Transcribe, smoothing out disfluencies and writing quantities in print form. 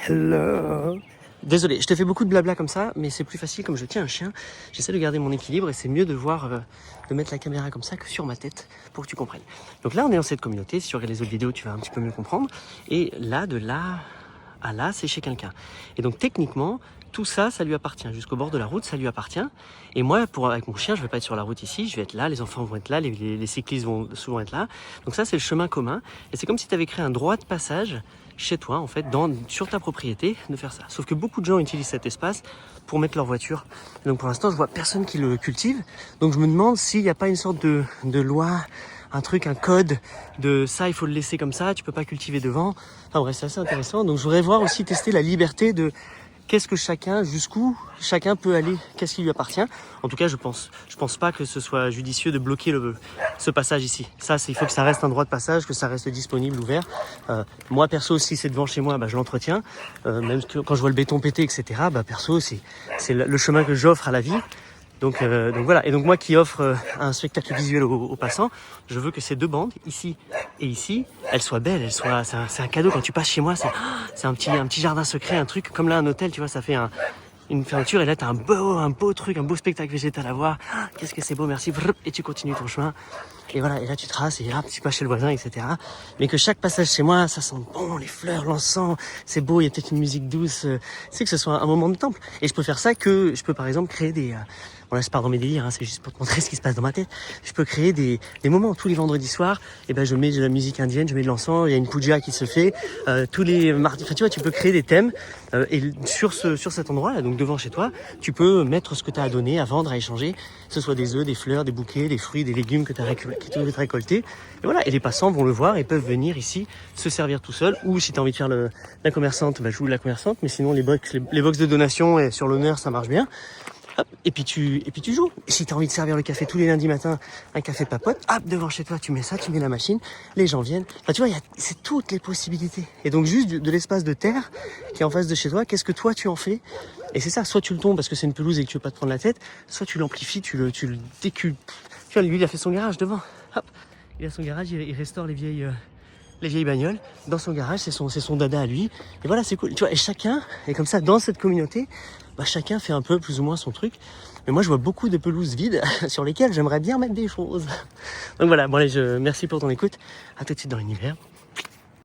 Hello. Désolé, je te fais beaucoup de blabla comme ça, mais c'est plus facile comme je tiens un chien. J'essaie de garder mon équilibre et c'est mieux de voir, de mettre la caméra comme ça que sur ma tête pour que tu comprennes. Donc là, on est dans cette communauté. Si tu regardes les autres vidéos, tu vas un petit peu mieux comprendre. Et là, de là à là, c'est chez quelqu'un. Et donc techniquement, tout ça, ça lui appartient. Jusqu'au bord de la route, ça lui appartient. Et moi, avec mon chien, je vais pas être sur la route ici, je vais être là, les enfants vont être là, les cyclistes vont souvent être là. Donc ça, c'est le chemin commun. Et c'est comme si tu avais créé un droit de passage chez toi, en fait, sur ta propriété, de faire ça. Sauf que beaucoup de gens utilisent cet espace pour mettre leur voiture. Et donc pour l'instant, je vois personne qui le cultive. Donc je me demande s'il n'y a pas une sorte de loi, un truc, un code de ça, il faut le laisser comme ça, tu peux pas cultiver devant. Enfin bref, c'est assez intéressant. Donc je voudrais voir aussi tester la liberté de qu'est-ce que chacun, jusqu'où chacun peut aller, qu'est-ce qui lui appartient. En tout cas, je pense pas que ce soit judicieux de bloquer ce passage ici. Ça, il faut que ça reste un droit de passage, que ça reste disponible, ouvert. Moi, perso, si c'est devant chez moi, je l'entretiens. Même quand je vois le béton péter, etc., perso, c'est le chemin que j'offre à la vie. Donc voilà. Et donc moi qui offre un spectacle visuel aux passants, je veux que ces deux bandes, ici et ici, elles soient belles, c'est un cadeau quand tu passes chez moi, c'est un petit jardin secret, un truc comme là un hôtel, tu vois, ça fait une fermeture et là t'as un beau truc, un beau spectacle végétal à voir. Qu'est-ce que c'est beau, merci. Et tu continues ton chemin. Et voilà, et là tu traces et là tu passes chez le voisin, etc. Mais que chaque passage chez moi, ça sent bon, les fleurs, l'encens, c'est beau, il y a peut-être une musique douce, c'est que ce soit un moment de temple. Et je peux faire ça je peux par exemple créer des... Bon là je pars dans mes délires, c'est juste pour te montrer ce qui se passe dans ma tête. Je peux créer des moments, tous les vendredis soirs, et je mets de la musique indienne, je mets de l'encens, il y a une puja qui se fait, tous les mardis, enfin tu vois, tu peux créer des thèmes, et sur cet endroit là, donc devant chez toi, tu peux mettre ce que tu as à donner, à vendre, à échanger, que ce soit des œufs, des fleurs, des bouquets, des fruits, des légumes que tu as récoltés. Et voilà, et les passants vont le voir et peuvent venir ici se servir tout seul, ou si tu as envie de faire la commerçante, je joue la commerçante, mais sinon les box de donation et sur l'honneur ça marche bien. Hop, et puis tu joues. Et si tu as envie de servir le café tous les lundis matin, un café papote, hop, devant chez toi, tu mets ça, tu mets la machine, les gens viennent. Enfin, tu vois, c'est toutes les possibilités. Et donc, juste de l'espace de terre qui est en face de chez toi, qu'est-ce que toi, tu en fais? Et c'est ça, soit tu le tombes parce que c'est une pelouse et que tu veux pas te prendre la tête, soit tu l'amplifies, tu le décules. Tu vois, lui, il a fait son garage devant. Hop, il a son garage, il restaure les vieilles bagnoles dans son garage, c'est son dada à lui. Et voilà, c'est cool. Tu vois, et chacun est comme ça dans cette communauté. Chacun fait un peu plus ou moins son truc. Mais moi, je vois beaucoup de pelouses vides sur lesquelles j'aimerais bien mettre des choses. Donc voilà, bon allez, merci pour ton écoute. À tout de suite dans l'univers.